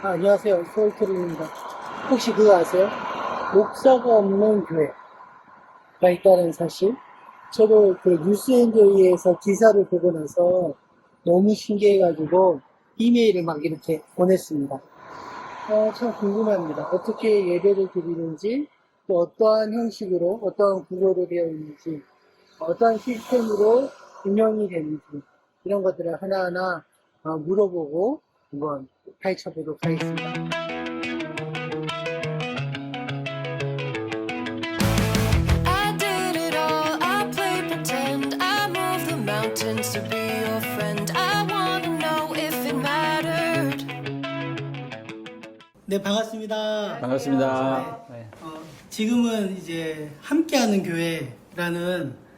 안녕하세요. 소울트림입니다. 혹시 그거 아세요? 목사가 없는 교회가 있다는 사실? 저도 그 뉴스엔저이에서 기사를 보고 나서 너무 신기해가지고 이메일을 막 이렇게 보냈습니다. 참 궁금합니다. 어떻게 예배를 드리는지, 또 어떠한 형식으로, 어떠한 구조로 되어 있는지, 어떠한 시스템으로 운영이 되는지, 이런 것들을 하나하나 물어보고 한번 파헤쳐 보도록 하겠습니다. I did it all, I played pretend, I moved the mountains to be your friend. I wanna know if it mattered. 네, 반갑습니다. 반갑습니다. 지금은 이제 함께하는 교회라는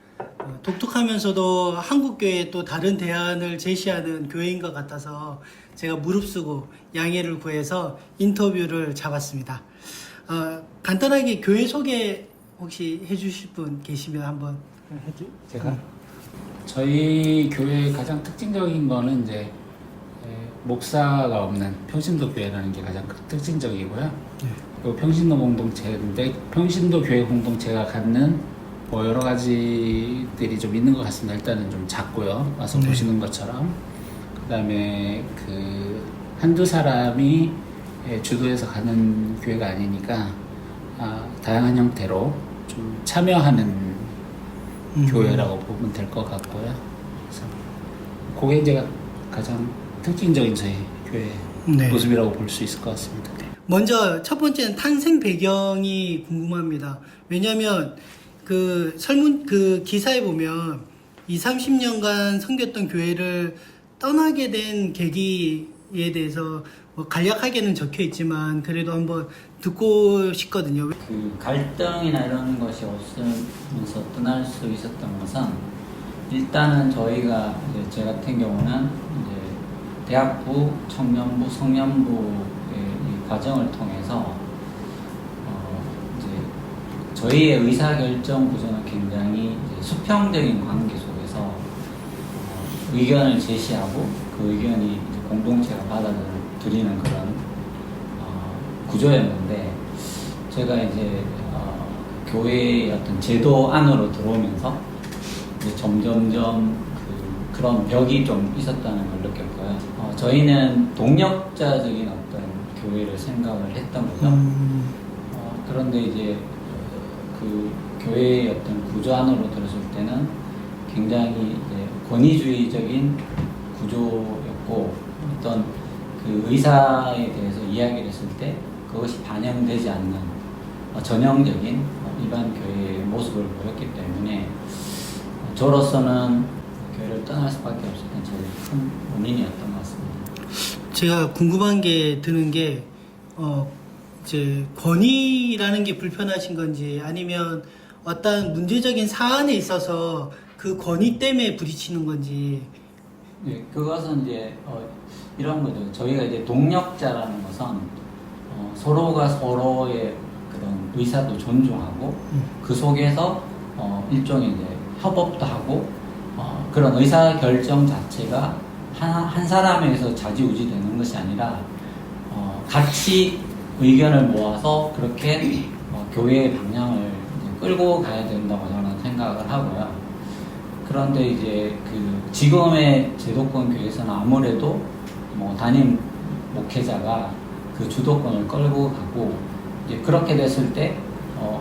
독특하면서도 한국교회의 또 다른 대안을 제시하는 교회인 것 같아서 제가 무릅쓰고 양해를 구해서 인터뷰를 잡았습니다. 간단하게 교회 소개 혹시 해주실 분 계시면 한번 제가 저희 교회의 가장 특징적인 거는 이제 목사가 없는 평신도 교회라는 게 가장 특징적이고요. 그리고 평신도 공동체인데 평신도 교회 공동체가 갖는 뭐 여러 가지들이 좀 있는 것 같습니다. 일단은 좀 작고요. 와서 보시는 것처럼. 그다음에 그 한두 사람이 주도해서 가는 교회가 아니니까 다양한 형태로 좀 참여하는 교회라고 보면 될 것 같고요. 그래서 그게 이제 가장 특징적인 저희 교회 네. 모습이라고 볼 수 있을 것 같습니다. 먼저 첫 번째는 탄생 배경이 궁금합니다. 왜냐하면 그 설문 그 기사에 보면 30년간 섬겼던 교회를 떠나게 된 계기에 대해서 뭐 간략하게는 적혀 있지만 그래도 한번 듣고 싶거든요. 그 갈등이나 이런 것이 없으면서 떠날 수 있었던 것은 일단은 저희가 이제 제 같은 경우는 이제 대학부, 청년부, 성년부의 이 과정을 통해서 이제 저희의 의사결정 구조는 굉장히 이제 수평적인 관계 속에서 의견을 제시하고 그 의견이 이제 공동체가 받아들이는 그런 구조였는데 제가 이제 교회의 어떤 제도 안으로 들어오면서 이제 점점점 그런 벽이 좀 있었다는 걸 느꼈고요. 저희는 동력자적인 어떤 교회를 생각을 했던 거죠. 그런데 이제 그 교회의 어떤 구조 안으로 들었을 때는 굉장히 이제 권위주의적인 구조였고 어떤 그 의사에 대해서 이야기를 했을 때 그것이 반영되지 않는 전형적인 일반 교회의 모습을 보였기 때문에 저로서는 교회를 떠날 수밖에 없었던 제일 큰 원인이었던 것 같습니다. 제가 궁금한 게 드는 게 이제 권위라는 게 불편하신 건지 아니면 어떤 문제적인 사안에 있어서 그 권위 때문에 부딪히는 건지. 네, 그것은 이제 이런 거죠. 저희가 이제 동력자라는 것은 서로가 서로의 그런 의사도 존중하고 그 속에서 일종의 이제 협업도 하고 그런 의사 결정 자체가 한 사람에서 좌지우지 되는 것이 아니라 같이 의견을 모아서 그렇게 교회의 방향을 이제 끌고 가야 된다고 저는 생각을 하고요. 그런데 이제 그 지금의 제도권 교회에서는 아무래도 뭐 담임 목회자가 그 주도권을 끌고 가고 이제 그렇게 됐을 때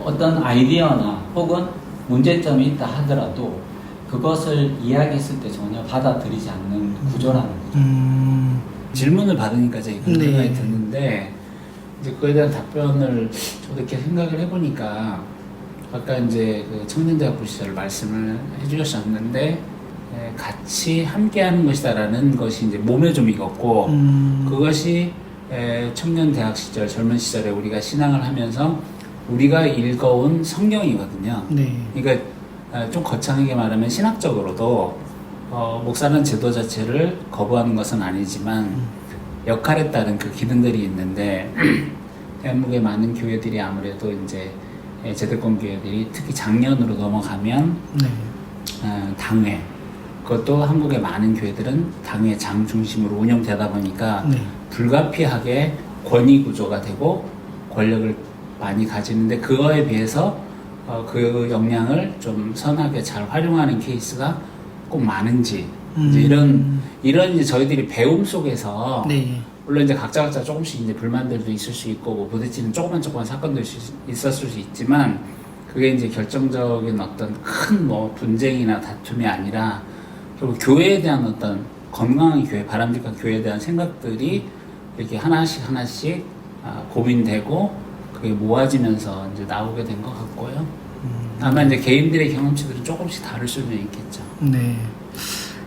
어떤 아이디어나 혹은 문제점이 있다 하더라도 그것을 이야기했을 때 전혀 받아들이지 않는 구조라는 거죠. 질문을 받으니까 제가 그런 네. 생각이 드는데 이제 그에 대한 답변을 저도 이렇게 생각을 해보니까 아까 이제 그 청년대학부 시절 말씀을 해주셨었는데 같이 함께하는 것이다라는 것이 이제 몸에 좀 익었고 그것이 청년대학 시절 젊은 시절에 우리가 신앙을 하면서 우리가 읽어온 성경이거든요. 네. 그러니까 좀 거창하게 말하면 신학적으로도 목사는 제도 자체를 거부하는 것은 아니지만 역할에 따른 그 기능들이 있는데 대한민국의 많은 교회들이 아무래도 이제 제도권 교회들이 특히 작년으로 넘어가면 네. 당회 그것도 한국의 많은 교회들은 당회장 중심으로 운영되다 보니까 네. 불가피하게 권위 구조가 되고 권력을 많이 가지는데 그거에 비해서 그 역량을 좀 선하게 잘 활용하는 케이스가 꼭 많은지 이제 이런 이제 저희들이 배움 속에서 네. 물론 이제 각자 조금씩 이제 불만들도 있을 수 있고 뭐 부딪히는 조그만 사건도 있었을 수 있지만 그게 이제 결정적인 어떤 큰 뭐 분쟁이나 다툼이 아니라 결국 교회에 대한 어떤 건강한 교회, 바람직한 교회에 대한 생각들이 이렇게 하나씩 고민되고 그게 모아지면서 이제 나오게 된 것 같고요. 다만 이제 개인들의 경험치들은 조금씩 다를 수는 있겠죠. 네.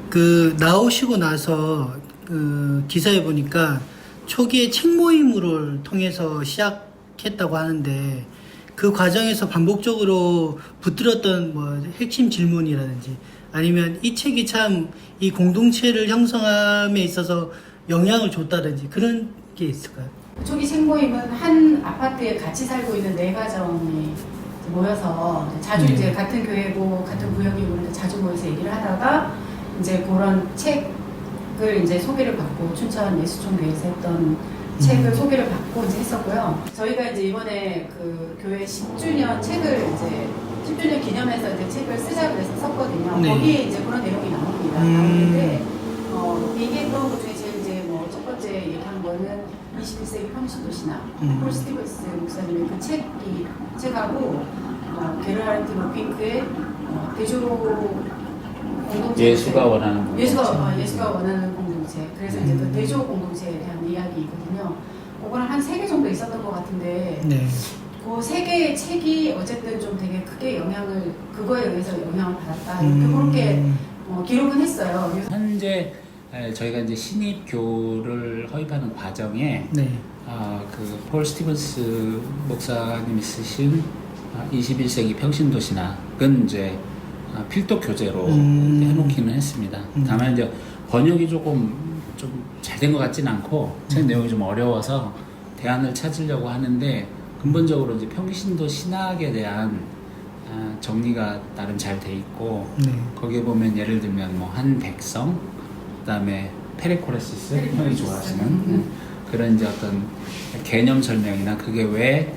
그 나오시고 나서 그 기사에 보니까 초기에 책 모임을 통해서 시작했다고 하는데 그 과정에서 반복적으로 붙들었던 뭐 핵심 질문이라든지 아니면 이 책이 참 이 공동체를 형성함에 있어서 영향을 줬다든지 그런 게 있을까요? 초기 책 모임은 한 아파트에 같이 살고 있는 4가정이 모여서 자주 이제 같은 교회고 같은 구역이고 자주 모여서 얘기를 하다가 이제 그런 책을 이제 소개를 받고 춘천 예수총교회에서 했던 책을 소개를 받고 이제 했었고요. 저희가 이제 이번에 그 교회 10주년 책을 이제 10주년 기념해서 이제 책을 쓰자고 해서 썼거든요. 네. 거기에 이제 그런 내용이 나옵니다. 나오는데 얘기했던 것 중에 제일 이제 뭐 첫 번째 얘기한 거는 21세기 평신도 신학, 폴 스티븐스 목사님의 그 책하고 게르하르트 로핑크의 대조 공동체 예수가 원하는 공동체. 예수가 원하는 공동체. 그래서 이제 그 대조 공동체에 대한 이야기거든요. 그거는 한 3개 정도 있었던 것 같은데 네. 그 3개의 책이 어쨌든 좀 되게 크게 그거에 의해서 영향을 받았다. 이렇게 그렇게 기록은 했어요. 현재 저희가 이제 신입교를 허입하는 과정에 네. 그 폴 스티븐스 목사님이 쓰신 21세기 평신도 신학은 이제 필독 교재로 해놓기는 했습니다. 다만 이제 번역이 조금 좀 잘 된 것 같지는 않고 책 내용이 좀 어려워서 대안을 찾으려고 하는데 근본적으로 이제 평신도 신학에 대한 정리가 나름 잘 돼 있고 네. 거기에 보면 예를 들면 뭐 한 백성 그다음에 페레코레시스 형이 좋아하시는 그런 이제 어떤 개념 설명이나 그게 왜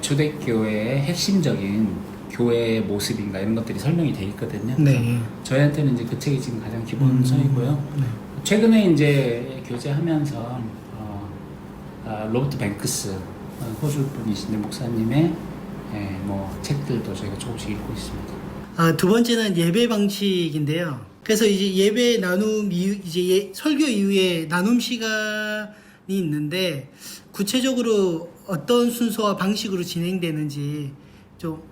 초대교회의 핵심적인 교회의 모습인가 이런 것들이 설명이 돼 있거든요. 네. 저희한테는 이제 그 책이 지금 가장 기본서이고요. 네. 최근에 이제 교제하면서 로버트 뱅크스 호주 분이신데 목사님의 뭐 책들도 저희가 조금씩 읽고 있습니다. 두 번째는 예배 방식인데요. 그래서 이제 예배 나눔 이제 설교 이후에 나눔 시간이 있는데 구체적으로 어떤 순서와 방식으로 진행되는지 좀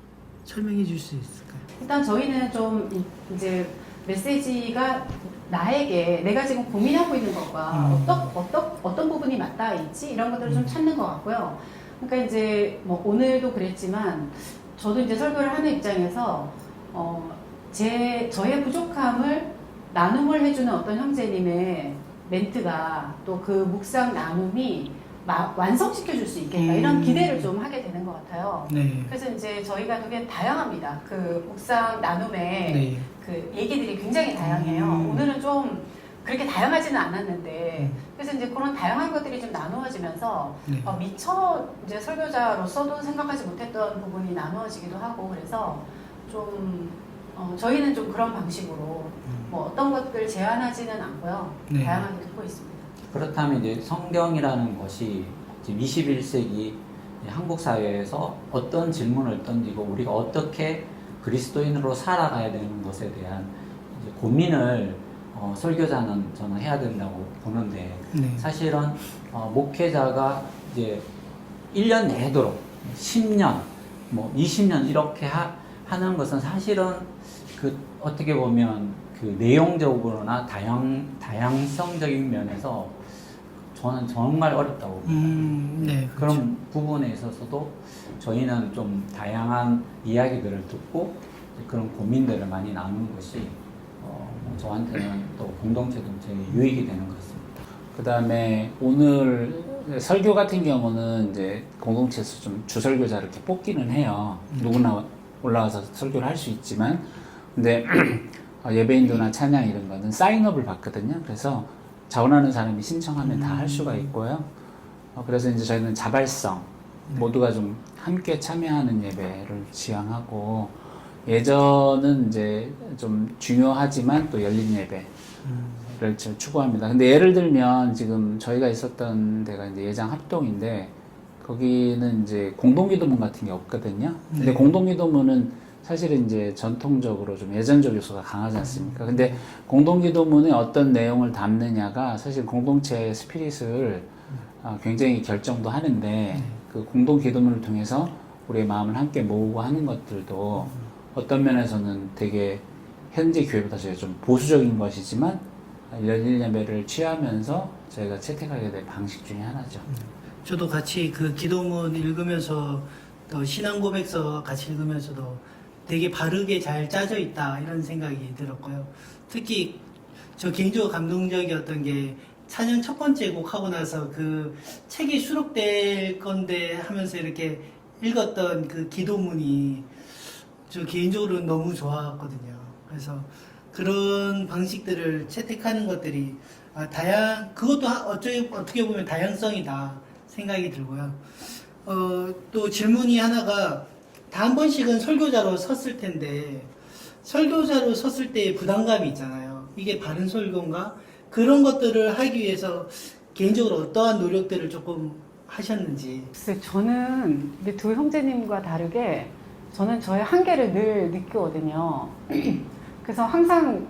설명해 줄 수 있을까요? 일단 저희는 좀 이제 메시지가 나에게 내가 지금 고민하고 있는 것과 어떤 부분이 맞닿아 있지 이런 것들을 좀 찾는 것 같고요. 그러니까 이제 뭐 오늘도 그랬지만 저도 이제 설교를 하는 입장에서 저의 부족함을 나눔을 해주는 어떤 형제님의 멘트가 또 그 묵상 나눔이 완성시켜 줄 수 있겠다 이런 기대를 좀 하게 되는 것 같아요. 네. 그래서 이제 저희가 되게 다양합니다. 그 묵상 나눔의 네. 그 얘기들이 굉장히 다양해요. 오늘은 좀 그렇게 다양하지는 않았는데 그래서 이제 그런 다양한 것들이 좀 나누어지면서 네. 미처 이제 설교자로서도 생각하지 못했던 부분이 나누어지기도 하고 그래서 좀 저희는 좀 그런 방식으로 뭐 어떤 것들 제한하지는 않고요. 네. 다양하게 듣고 있습니다. 그렇다면 이제 성경이라는 것이 지금 21세기 한국 사회에서 어떤 질문을 던지고 우리가 어떻게 그리스도인으로 살아가야 되는 것에 대한 이제 고민을 설교자는 저는 해야 된다고 보는데 네. 사실은 목회자가 이제 1년 내도록 10년, 뭐 20년 이렇게 하는 것은 사실은 그 어떻게 보면 그 내용적으로나 다양성적인 면에서 저는 정말 어렵다고 봅니다. 네, 그렇죠. 그런 부분에 있어서도 저희는 좀 다양한 이야기들을 듣고 그런 고민들을 많이 나누는 것이 저한테는 또 공동체도 되게 유익이 되는 것 같습니다. 그 다음에 오늘 설교 같은 경우는 이제 공동체에서 좀 주설교자를 이렇게 뽑기는 해요. 누구나 올라와서 설교를 할 수 있지만, 근데 예배인도나 찬양 이런 거는 사인업을 받거든요. 그래서 자원하는 사람이 신청하면 다 할 수가 있고요. 그래서 이제 저희는 자발성, 모두가 좀 함께 참여하는 예배를 지향하고, 예전은 이제 좀 중요하지만 또 열린 예배를 추구합니다. 근데 예를 들면 지금 저희가 있었던 데가 이제 예장 합동인데, 거기는 이제 공동기도문 같은 게 없거든요. 근데 공동기도문은 사실은 이제 전통적으로 좀 예전적 요소가 강하지 않습니까? 근데 공동기도문에 어떤 내용을 담느냐가 사실 공동체의 스피릿을 굉장히 결정도 하는데, 그 공동기도문을 통해서 우리의 마음을 함께 모으고 하는 것들도 어떤 면에서는 되게 현재 교회보다 저희가 좀 보수적인 것이지만 열린 예배를 취하면서 저희가 채택하게 된 방식 중에 하나죠. 저도 같이 그 기도문 읽으면서 또 신앙 고백서 같이 읽으면서도 되게 바르게 잘 짜져 있다 이런 생각이 들었고요. 특히 저 개인적으로 감동적이었던 게 찬양 첫 번째 곡 하고 나서 그 책이 수록될 건데 하면서 이렇게 읽었던 그 기도문이 저 개인적으로 너무 좋았거든요. 그래서 그런 방식들을 채택하는 것들이 그것도 어떻게 보면 다양성이다 생각이 들고요. 또 질문이 하나가 다 한 번씩은 설교자로 섰을 텐데 설교자로 섰을 때의 부담감이 있잖아요. 이게 바른 설교인가? 그런 것들을 하기 위해서 개인적으로 어떠한 노력들을 조금 하셨는지. 글쎄, 저는 우리 두 형제님과 다르게 저는 저의 한계를 늘 느끼거든요. 그래서 항상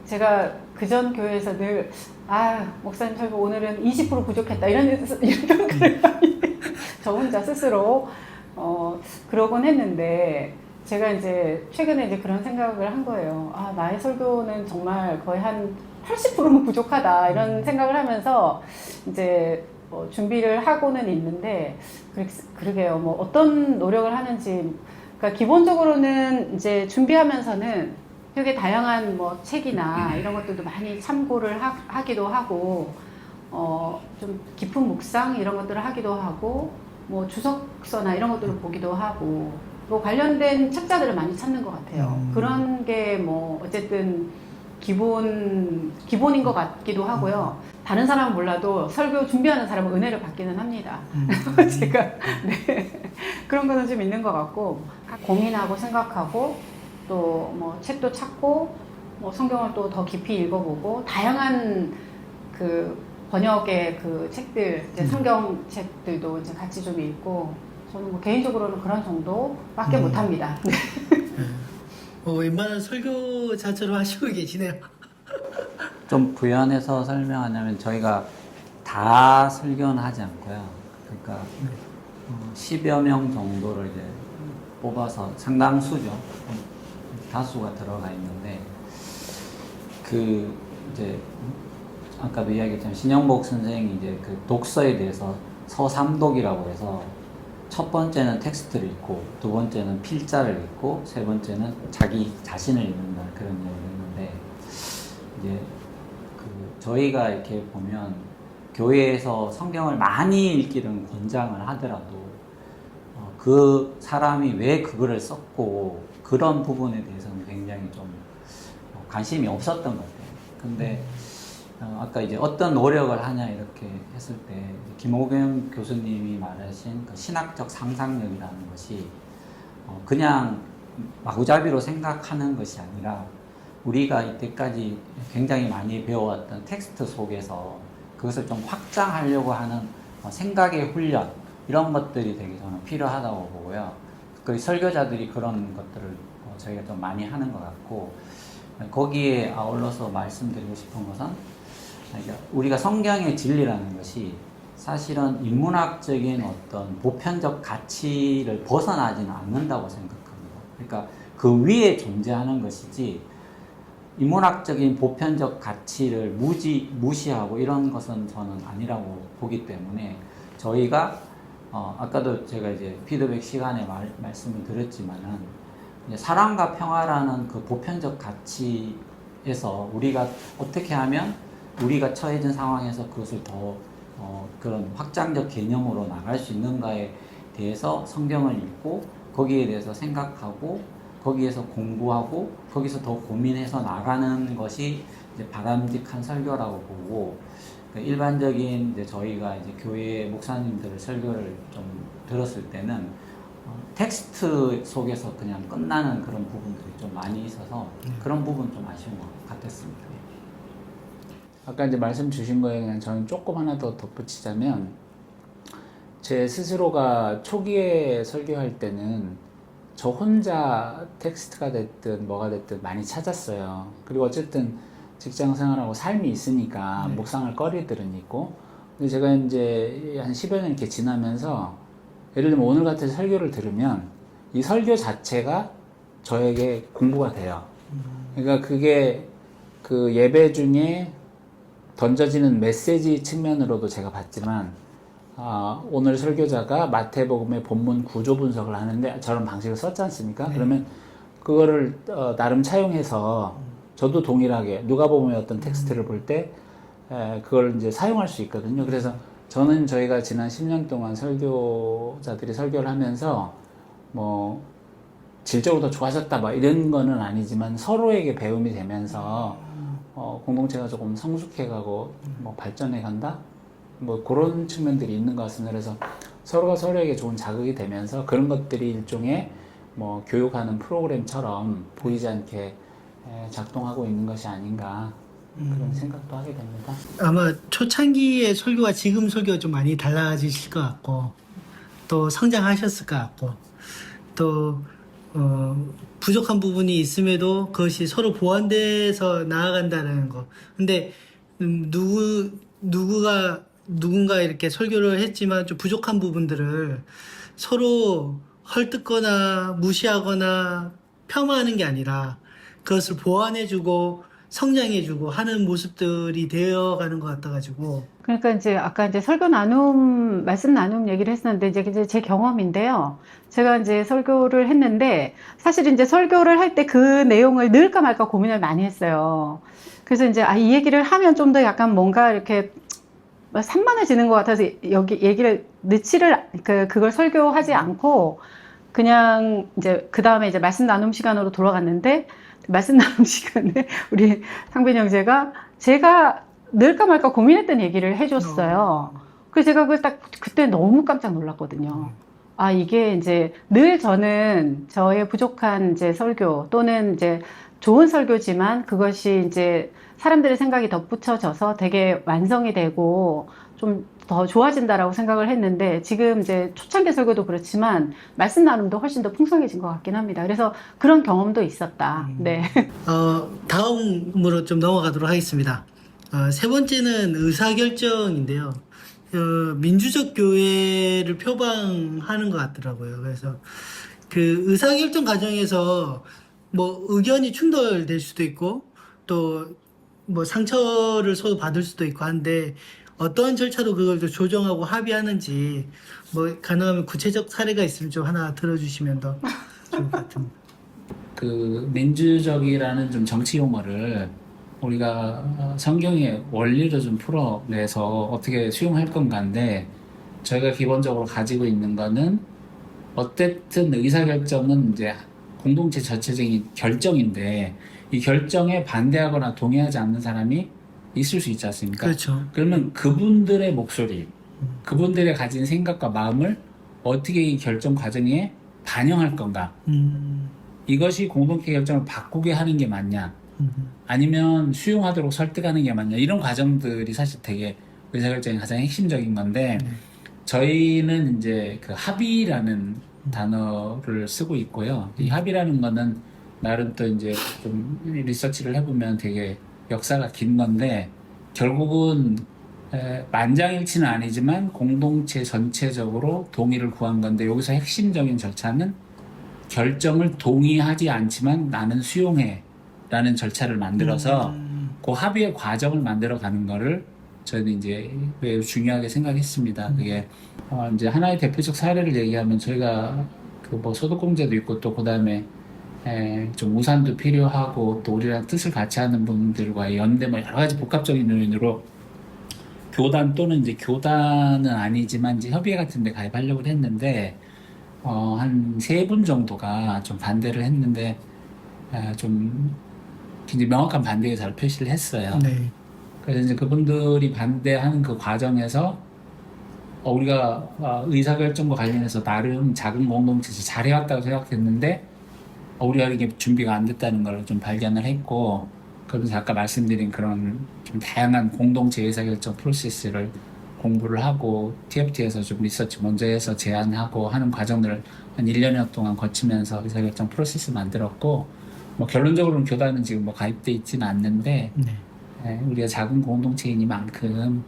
제가 그전 교회에서 늘 목사님 설교 오늘은 20% 부족했다 이런 글을 저 혼자 스스로 그러곤 했는데, 제가 이제 최근에 이제 그런 생각을 한 거예요. 나의 설교는 정말 거의 한 80%는 부족하다 이런 생각을 하면서 이제 준비를 하고는 있는데, 그러게요. 뭐 어떤 노력을 하는지, 그러니까 기본적으로는 이제 준비하면서는 되게 다양한 뭐 책이나 이런 것들도 많이 참고를 하기도 하고, 좀 깊은 묵상 이런 것들을 하기도 하고, 뭐 주석서나 이런 것들을 보기도 하고, 뭐 관련된 책자들을 많이 찾는 것 같아요. 그런 게 뭐 어쨌든 기본인 것 같기도 하고요. 다른 사람은 몰라도 설교 준비하는 사람은 은혜를 받기는 합니다. 제가 그런 거는 좀 있는 것 같고, 고민하고 생각하고 또 뭐 책도 찾고 뭐 성경을 또 더 깊이 읽어보고, 다양한 그 번역의 그 책들, 이제 성경 책들도 이제 같이 좀 읽고, 저는 뭐 개인적으로는 그런 정도밖에 못합니다. 웬만한 설교자처럼 하시고 계시네요. 좀 부연해서 설명하자면 저희가 다 설교는 하지 않고요. 그러니까 10여 명 정도를 이제 뽑아서 상당수죠. 다수가 들어가 있는데, 그 이제 아까도 이야기했지만 신영복 선생이 이제 그 독서에 대해서 서삼독이라고 해서 첫 번째는 텍스트를 읽고, 두 번째는 필자를 읽고, 세 번째는 자기 자신을 읽는다, 그런 얘기를 했는데, 이제 그 저희가 이렇게 보면 교회에서 성경을 많이 읽기는 권장을 하더라도 그 사람이 왜 그거를 썼고 그런 부분에 대해서는 굉장히 좀 관심이 없었던 것 같아요. 근데 아까 이제 어떤 노력을 하냐 이렇게 했을 때 김호경 교수님이 말하신 그 신학적 상상력이라는 것이 그냥 마구잡이로 생각하는 것이 아니라 우리가 이때까지 굉장히 많이 배워왔던 텍스트 속에서 그것을 좀 확장하려고 하는 생각의 훈련, 이런 것들이 되게 저는 필요하다고 보고요. 그 설교자들이 그런 것들을 저희가 좀 많이 하는 것 같고, 거기에 아울러서 말씀드리고 싶은 것은 우리가 성경의 진리라는 것이 사실은 인문학적인 어떤 보편적 가치를 벗어나지는 않는다고 생각합니다. 그러니까 그 위에 존재하는 것이지 인문학적인 보편적 가치를 무시하고 이런 것은 저는 아니라고 보기 때문에, 저희가 아까도 제가 이제 피드백 시간에 말씀을 드렸지만은 사랑과 평화라는 그 보편적 가치에서 우리가 어떻게 하면 우리가 처해진 상황에서 그것을 더 그런 확장적 개념으로 나갈 수 있는가에 대해서 성경을 읽고 거기에 대해서 생각하고 거기에서 공부하고 거기서 더 고민해서 나가는 것이 이제 바람직한 설교라고 보고, 일반적인 이제 저희가 이제 교회 목사님들의 설교를 좀 들었을 때는 텍스트 속에서 그냥 끝나는 그런 부분들이 좀 많이 있어서 그런 부분 좀 아쉬운 것 같았습니다. 아까 이제 말씀 주신 거에 그냥 저는 조금 하나 더 덧붙이자면, 제 스스로가 초기에 설교할 때는 저 혼자 텍스트가 됐든 뭐가 됐든 많이 찾았어요. 그리고 어쨌든 직장 생활하고 삶이 있으니까 묵상할 거리들은 있고, 근데 제가 이제 한 10여 년 이렇게 지나면서, 예를 들면 오늘 같은 설교를 들으면 이 설교 자체가 저에게 공부가 돼요. 그러니까 그게 그 예배 중에 던져지는 메시지 측면으로도 제가 봤지만, 오늘 설교자가 마태복음의 본문 구조 분석을 하는데 저런 방식을 썼지 않습니까? 그러면 그거를 나름 차용해서 저도 동일하게 누가복음의 어떤 텍스트를 볼 때 그걸 이제 사용할 수 있거든요. 그래서 저는 저희가 지난 10년 동안 설교자들이 설교를 하면서 뭐 질적으로 더 좋아졌다 뭐 이런 거는 아니지만 서로에게 배움이 되면서 공동체가 조금 성숙해가고 뭐 발전해 간다? 뭐 그런 측면들이 있는 것 같습니다. 그래서 서로가 서로에게 좋은 자극이 되면서 그런 것들이 일종의 뭐 교육하는 프로그램처럼 보이지 않게 작동하고 있는 것이 아닌가 그런 생각도 하게 됩니다. 아마 초창기의 설교와 지금 설교가 좀 많이 달라지실 것 같고, 또 성장하셨을 것 같고, 또 부족한 부분이 있음에도 그것이 서로 보완돼서 나아간다는 거. 근데 누군가 이렇게 설교를 했지만 좀 부족한 부분들을 서로 헐뜯거나 무시하거나 폄하하는 게 아니라 그것을 보완해주고 성장해주고 하는 모습들이 되어가는 것 같아가지고. 그러니까 이제 아까 이제 말씀 나눔 얘기를 했었는데 이제 제 경험인데요. 제가 이제 설교를 했는데 사실 이제 설교를 할 때 그 내용을 넣을까 말까 고민을 많이 했어요. 그래서 이제 이 얘기를 하면 좀 더 약간 뭔가 이렇게 산만해지는 것 같아서 여기 얘기를 그걸 설교하지 않고 그냥 이제 그 다음에 이제 말씀 나눔 시간으로 돌아갔는데, 말씀 나눔 시간에 우리 상빈 형제가 제가 넣을까 말까 고민했던 얘기를 해줬어요. 그래서 제가 그때 너무 깜짝 놀랐거든요. 이게 이제 늘 저는 저의 부족한 이제 설교 또는 이제 좋은 설교지만 그것이 이제 사람들의 생각이 덧붙여져서 되게 완성이 되고 좀 더 좋아진다라고 생각을 했는데, 지금 이제 초창기 설교도 그렇지만 말씀 나눔도 훨씬 더 풍성해진 것 같긴 합니다. 그래서 그런 경험도 있었다. 네. 다음으로 좀 넘어가도록 하겠습니다. 세 번째는 의사결정인데요. 민주적 교회를 표방하는 것 같더라고요. 그래서 그 의사결정 과정에서 뭐 의견이 충돌될 수도 있고 또 뭐 상처를 서로 받을 수도 있고 한데, 어떤 절차로 그걸 또 조정하고 합의하는지 뭐 가능하면 구체적 사례가 있으면 좀 하나 들어주시면 더 좋을 것 같습니다. 그 민주적이라는 좀 정치 용어를 우리가 성경의 원리를 좀 풀어내서 어떻게 수용할 건가인데, 저희가 기본적으로 가지고 있는 거는 어쨌든 의사결정은 이제 공동체 전체적인 결정인데, 이 결정에 반대하거나 동의하지 않는 사람이 있을 수 있지 않습니까? 그렇죠. 그러면 그분들의 목소리, 그분들의 가진 생각과 마음을 어떻게 이 결정 과정에 반영할 건가? 이것이 공동체 결정을 바꾸게 하는 게 맞냐? 아니면 수용하도록 설득하는 게 맞냐? 이런 과정들이 사실 되게 의사결정의 가장 핵심적인 건데, 저희는 이제 그 합의라는 단어를 쓰고 있고요. 이 합의라는 거는 나름 또 이제 좀 리서치를 해보면 되게 역사가 긴 건데, 결국은 만장일치는 아니지만 공동체 전체적으로 동의를 구한 건데, 여기서 핵심적인 절차는 결정을 동의하지 않지만 나는 수용해 라는 절차를 만들어서 그 합의의 과정을 만들어 가는 거를 저희는 이제 매우 중요하게 생각했습니다. 그게 이제 하나의 대표적 사례를 얘기하면, 저희가 그 뭐 소득공제도 있고 또 그다음에 좀 우산도 필요하고 또 우리랑 뜻을 같이 하는 분들과의 연대 뭐 여러 가지 복합적인 요인으로 교단 또는 이제 교단은 아니지만 이제 협의회 같은 데 가입하려고 했는데, 한 3분 정도가 좀 반대를 했는데, 좀 굉장히 명확한 반대 의사를 표시를 했어요. 네. 그래서 이제 그분들이 반대하는 그 과정에서 우리가 의사결정과 관련해서 나름 작은 공동체에서 잘해왔다고 생각했는데 우리가 이게 준비가 안 됐다는 걸 좀 발견을 했고, 그러면서 아까 말씀드린 그런 좀 다양한 공동체 의사결정 프로세스를 공부를 하고 TFT에서 좀 리서치 먼저 해서 제안하고 하는 과정들을 한 1년여 동안 거치면서 의사결정 프로세스 만들었고, 뭐 결론적으로는 교단은 지금 뭐 가입돼 있지는 않는데 우리가 작은 공동체이니만큼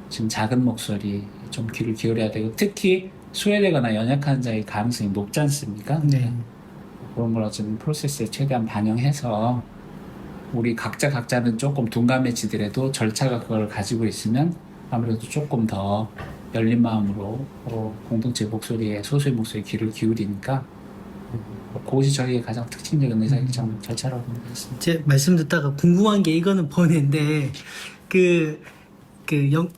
지금 작은 목소리 좀 귀를 기울여야 되고, 특히 소외되거나 연약한 자의 가능성이 높지 않습니까? 네. 그런 걸 어쨌든 프로세스에 최대한 반영해서 우리 각자는 조금 둔감해지더라도 절차가 그걸 가지고 있으면 아무래도 조금 더 열린 마음으로 공동체 목소리에, 소수의 목소리에 귀를 기울이니까 그것이 저희의 가장 특징적인 의사결정 절차라고 생각했습니다. 제 말씀 듣다가 궁금한 게, 이거는 번외인데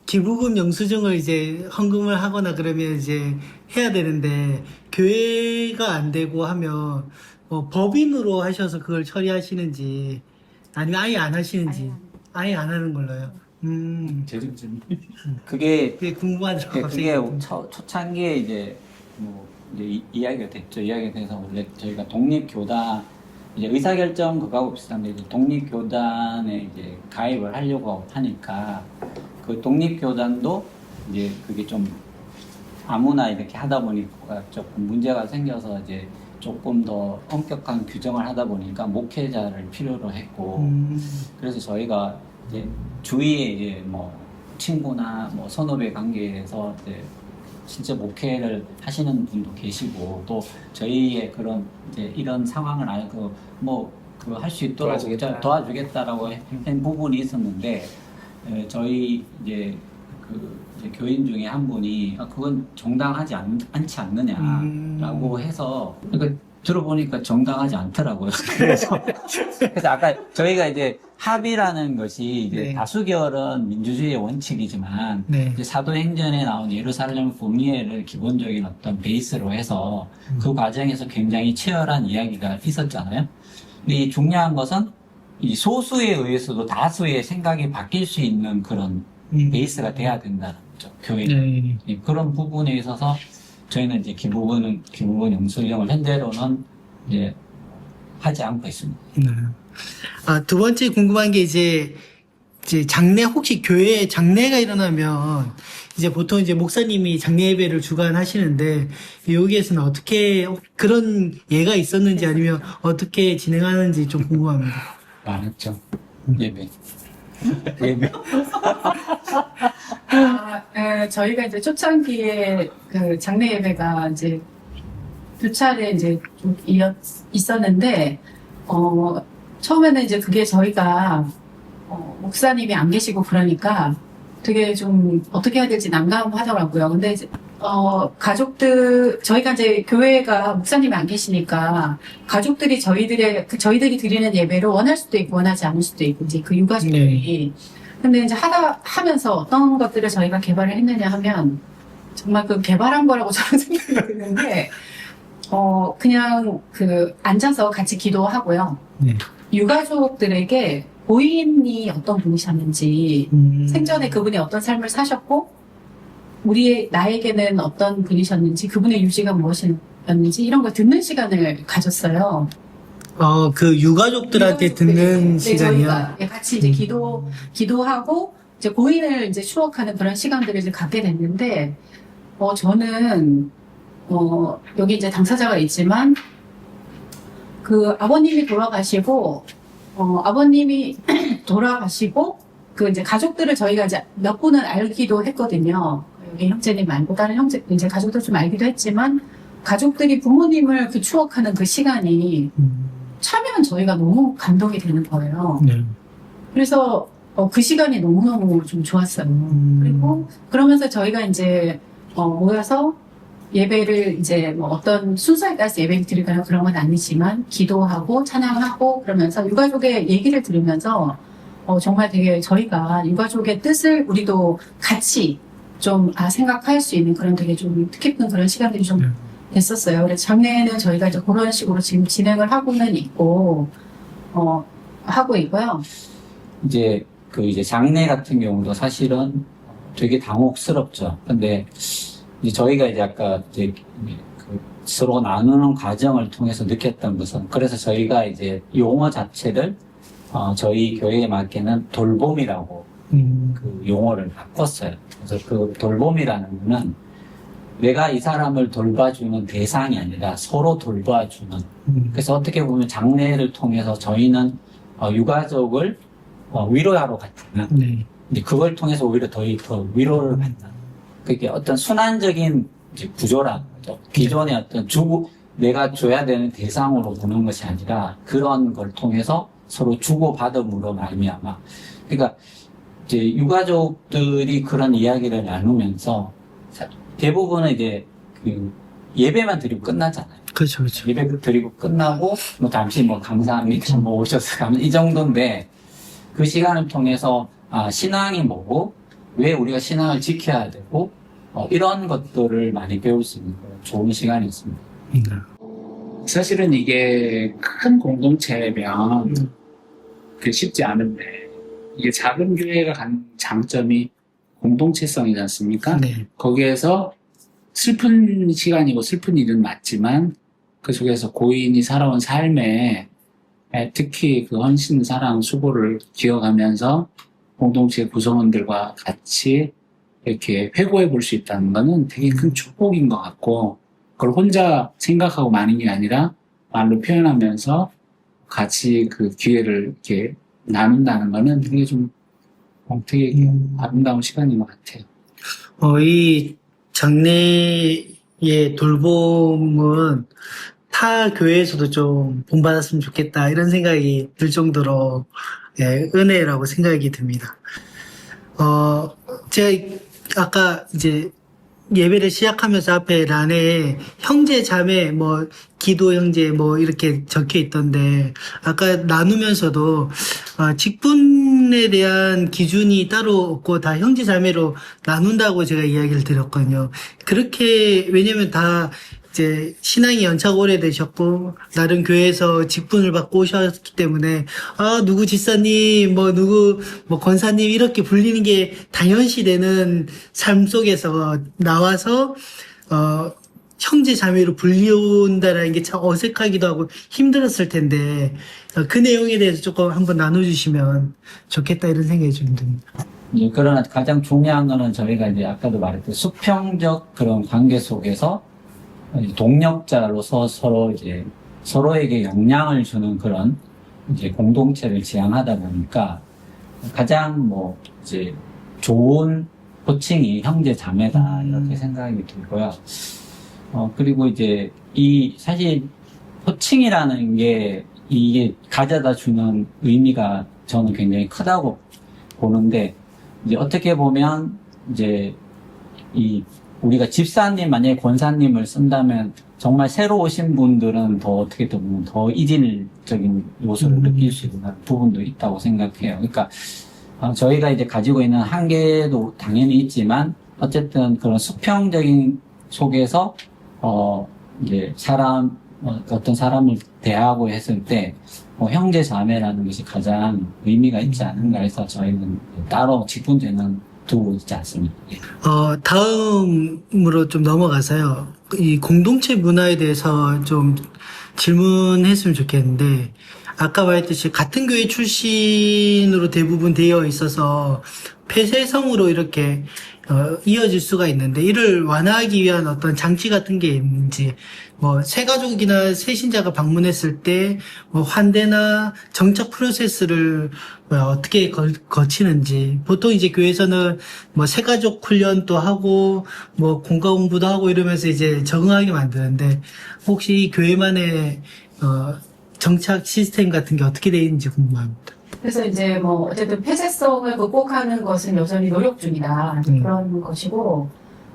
기부금 영수증을 이제 헌금을 하거나 그러면 이제 해야 되는데, 교회가 안 되고 하면 법인으로 하셔서 그걸 처리하시는지 아니면 아예 안 하시는지. 아예 안 하는 걸로요. 재정진. 그게 궁금하더라고요. 그게 초창기에 이제 뭐 이제 이야기가 됐죠. 이야기가 돼서 원래 저희가 독립교단 이제 의사결정 그거하고 비슷한데 이제 독립교단에 이제 가입을 하려고 하니까 그 독립교단도 이제 그게 좀 아무나 이렇게 하다 보니까 조금 문제가 생겨서 이제 조금 더 엄격한 규정을 하다 보니까 목회자를 필요로 했고, 그래서 저희가 이제 주위에 이제 뭐 친구나 뭐 선후배 관계에서 이제 실제 목회를 하시는 분도 계시고, 또 저희의 그런 이제 이런 상황을 알고 뭐 그거 할 수 있도록 도와주겠다라고 한 부분이 있었는데, 저희 이제 이제 교인 중에 한 분이 그건 정당하지 않지 않느냐라고 해서, 그러니까 들어보니까 정당하지 않더라고요. 그래서 아까 저희가 이제 합의라는 것이 이제 다수결은 민주주의의 원칙이지만 이제 사도행전에 나온 예루살렘 공의회를 기본적인 어떤 베이스로 해서 그 과정에서 굉장히 치열한 이야기가 있었잖아요. 근데 이 중요한 것은 이 소수에 의해서도 다수의 생각이 바뀔 수 있는 그런 베이스가 돼야 된다는 거죠, 교회는. 그런 부분에 있어서 저희는 이제 기부금 영수증을 현재로는 이제 하지 않고 있습니다. 두 번째 궁금한 게 이제 장례, 혹시 교회에 장례가 일어나면 이제 보통 이제 목사님이 장례 예배를 주관하시는데, 여기에서는 어떻게 그런 예가 있었는지 아니면 어떻게 진행하는지 좀 궁금합니다. 많았죠. 예배. 예배. 저희가 이제 초창기에 그 장례 예배가 이제 두 차례 이제 좀 있었는데, 처음에는 이제 그게 저희가 목사님이 안 계시고 그러니까 되게 좀 어떻게 해야 될지 난감하더라고요. 근데 이제 가족들, 저희가 이제 교회가 목사님이 안 계시니까 가족들이 저희들이 드리는 예배를 원할 수도 있고 원하지 않을 수도 있고, 이제 그 유가족들이. 근데 이제 하면서 어떤 것들을 저희가 개발을 했느냐 하면, 정말 그 개발한 거라고 저는 생각이 드는데, 그냥 앉아서 같이 기도하고요. 유가족들에게 고인이 어떤 분이셨는지, 생전에 그분이 어떤 삶을 사셨고, 나에게는 어떤 분이셨는지, 그분의 유지가 무엇이었는지, 이런 걸 듣는 시간을 가졌어요. 그 유가족들한테 듣는 시간이요? 저희가 같이 이제 기도하고, 이제 고인을 이제 추억하는 그런 시간들을 이제 갖게 됐는데, 저는, 여기 이제 당사자가 있지만, 그 아버님이 돌아가시고, 그 이제 가족들을 저희가 이제 몇 분은 알기도 했거든요. 여기 형제님 말고 다른 이제 가족들 좀 알기도 했지만, 가족들이 부모님을 추억하는 그 시간이 참여한 저희가 너무 감동이 되는 거예요. 그래서 그 시간이 너무너무 좀 좋았어요. 그리고 그러면서 저희가 이제 모여서 예배를 이제 뭐 어떤 순서에 따라서 예배를 드리거나 그런 건 아니지만 기도하고 찬양하고 그러면서 유가족의 얘기를 들으면서 정말 되게 저희가 유가족의 뜻을 우리도 같이 좀 생각할 수 있는 그런 되게 좀 뜻깊은 그런 시간들이 좀 됐었어요. 그래서 장례는 저희가 이제 그런 식으로 지금 진행을 하고는 있고 하고 있고요. 이제 그 이제 장례 같은 경우도 사실은 되게 당혹스럽죠. 근데 이제 저희가 이제 아까 이제 그 서로 나누는 과정을 통해서 느꼈던 것은, 그래서 저희가 이제 용어 자체를 저희 교회에 맞게는 돌봄이라고 그 용어를 바꿨어요. 그래서 그 돌봄이라는 거는 내가 이 사람을 돌봐주는 대상이 아니라 서로 돌봐주는. 그래서 어떻게 보면 장례를 통해서 저희는 유가족을 위로하러 갔지만, 네. 이제 그걸 통해서 오히려 더 위로를 받는. 그게 어떤 순환적인 이제 구조라는 거죠. 기존의 어떤 내가 줘야 되는 대상으로 보는 것이 아니라 그런 걸 통해서 서로 주고받음으로 말미암아. 그러니까 이제 유가족들이 그런 이야기를 나누면서 대부분은 이제 그 예배만 드리고 끝나잖아요. 그렇죠, 그렇죠. 예배 드리고 끝나고 뭐 잠시 뭐 감사합니다 뭐 오셔서 이 정도인데, 그 시간을 통해서 신앙이 뭐고 왜 우리가 신앙을 지켜야 되고 이런 것들을 많이 배울 수 있는 좋은 시간이었습니다. 사실은 이게 큰 공동체면 그 쉽지 않은데, 이게 작은 교회가 갖는 장점이 공동체성이지 않습니까? 네. 거기에서 슬픈 시간이고 슬픈 일은 맞지만 그 속에서 고인이 살아온 삶에 특히 그 헌신, 사랑, 수고를 기억하면서 공동체 구성원들과 같이 이렇게 회고해 볼 수 있다는 것은 되게 큰 축복인 것 같고, 그걸 혼자 생각하고 마는 게 아니라 말로 표현하면서 같이 그 기회를 이렇게 나눈다는 것은 되게 좀 되게 아름다운 시간인 것 같아요. 이 장례의 돌봄은 타 교회에서도 좀 본받았으면 좋겠다, 이런 생각이 들 정도로 은혜라고 생각이 듭니다. 제가 아까 이제 예배를 시작하면서 앞에 란에 형제, 자매, 뭐 기도 형제 뭐 이렇게 적혀 있던데, 아까 나누면서도 직분에 대한 기준이 따로 없고 다 형제, 자매로 나눈다고 제가 이야기를 드렸거든요. 그렇게, 왜냐면 다 이제 신앙이 연차가 오래되셨고 나름 교회에서 직분을 받고 오셨기 때문에 누구 집사님 뭐 누구 뭐 권사님 이렇게 불리는 게 당연시되는 삶 속에서 나와서 형제 자매로 불리운다라는 게 참 어색하기도 하고 힘들었을 텐데, 그 내용에 대해서 조금 한번 나눠주시면 좋겠다, 이런 생각이 좀 듭니다. 그러나 가장 중요한 거는 저희가 이제 아까도 말했듯이 수평적 그런 관계 속에서 동력자로서 서로 이제 서로에게 영향을 주는 그런 이제 공동체를 지향하다 보니까 가장 뭐 이제 좋은 호칭이 형제 자매다, 이렇게 생각이 들고요. 그리고 이제 사실 호칭이라는 게 이게 가져다 주는 의미가 저는 굉장히 크다고 보는데, 이제 어떻게 보면 이제 우리가 집사님, 만약에 권사님을 쓴다면 정말 새로 오신 분들은 더 어떻게 보면 더 이질적인 요소를 느낄 수 있는 부분도 있다고 생각해요. 그러니까 저희가 이제 가지고 있는 한계도 당연히 있지만, 어쨌든 그런 수평적인 속에서 이제 어떤 사람을 대하고 했을 때 형제 자매라는 것이 가장 의미가 있지 않은가 해서 저희는 따로 직분제는 두고 있지 않습니다. 예. 다음으로 좀 넘어가서요, 이 공동체 문화에 대해서 좀 질문했으면 좋겠는데, 아까 말했듯이 같은 교회 출신으로 대부분 되어 있어서 폐쇄성으로 이렇게 이어질 수가 있는데, 이를 완화하기 위한 어떤 장치 같은 게 있는지, 뭐 새가족이나 새신자가 방문했을 때 뭐 환대나 정착 프로세스를 어떻게 거치는지. 보통 이제 교회에서는 뭐 새가족 훈련도 하고 뭐 공과 공부도 하고 이러면서 이제 적응하게 만드는데, 혹시 이 교회만의 정착 시스템 같은 게 어떻게 되어 있는지 궁금합니다. 그래서 이제 뭐 어쨌든 폐쇄성을 극복하는 것은 여전히 노력 중이다, 그런 것이고,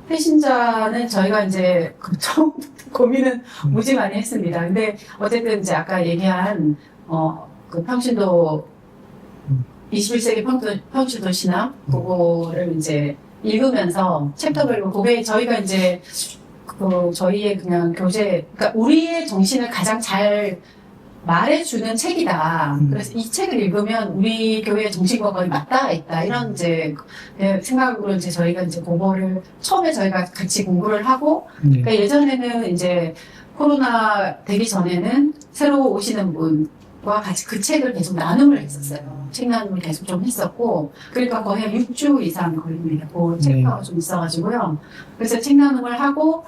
회신자는 저희가 이제 처음부터 고민은 무지 많이 했습니다. 근데 어쨌든 이제 아까 얘기한 그 평신도 21세기 평신도 신학 그거를 이제 읽으면서 챕터별로, 그게 저희가 이제 저희의 그냥 교재, 그러니까 우리의 정신을 가장 잘 말해주는 책이다. 그래서 이 책을 읽으면 우리 교회 정신과 거의 맞닿아 있다. 이런 이제 생각으로 이제 저희가 이제 그거를 처음에 저희가 같이 공부를 하고, 그러니까 예전에는 이제 코로나 되기 전에는 새로 오시는 분과 같이 그 책을 계속 나눔을 했었어요. 책 나눔을 계속 좀 했었고, 그러니까 거의 한 6주 이상 걸립니다. 그 챕터가 좀 있어가지고요. 그래서 책 나눔을 하고,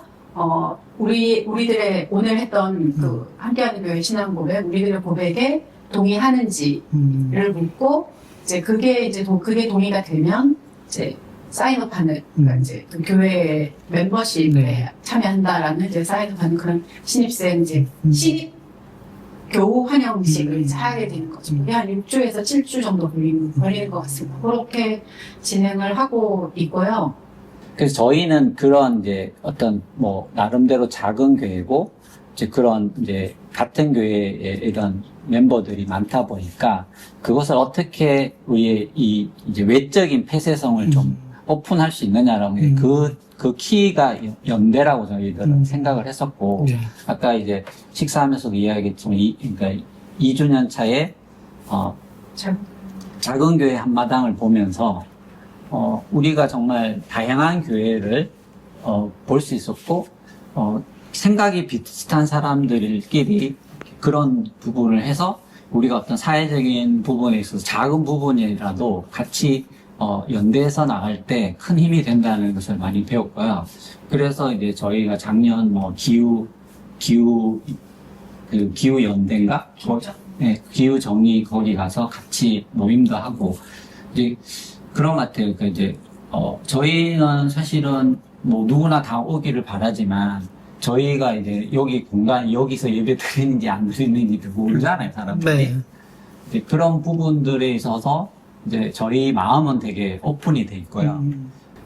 우리들의 오늘 했던 그 함께하는 교회 신앙 고백, 우리들의 고백에 동의하는지를 묻고, 이제 그게 이제 그게 동의가 되면, 이제 사인업하는, 그러니까 이제 그 교회 멤버십에 참여한다라는 이제 사인업하는 그런 신입생 이제 신입 교우 환영식을 이제 하게 되는 거죠. 그게 한 6주에서 7주 정도 걸리는 것 같습니다. 그렇게 진행을 하고 있고요. 그래서 저희는 그런 이제 어떤 뭐 나름대로 작은 교회고 이제 그런 이제 같은 교회에 이런 멤버들이 많다 보니까 그것을 어떻게 우리의 이 이제 외적인 폐쇄성을 좀 오픈할 수 있느냐라는 그 키가 연대라고 저희들은 생각을 했었고 아까 이제 식사하면서도 이야기했지만 그러니까 2주년 차에 작은 교회 한마당을 보면서 우리가 정말 다양한 교회를 볼 수 있었고 생각이 비슷한 사람들끼리 그런 부분을 해서 우리가 어떤 사회적인 부분에 있어서 작은 부분이라도 같이 연대해서 나갈 때 큰 힘이 된다는 것을 많이 배웠고요. 그래서 이제 저희가 작년 뭐 기후 연대인가? 네, 기후 정리 거기 가서 같이 모임도 하고 이제 그런 것 같아요. 그 이제 저희는 사실은 뭐 누구나 다 오기를 바라지만 저희가 이제 여기 공간 여기서 예배 드리는지 안 드리는지도 모르잖아요, 사람들이. 네. 이제 그런 부분들에 있어서 이제 저희 마음은 되게 오픈이 돼 있고요.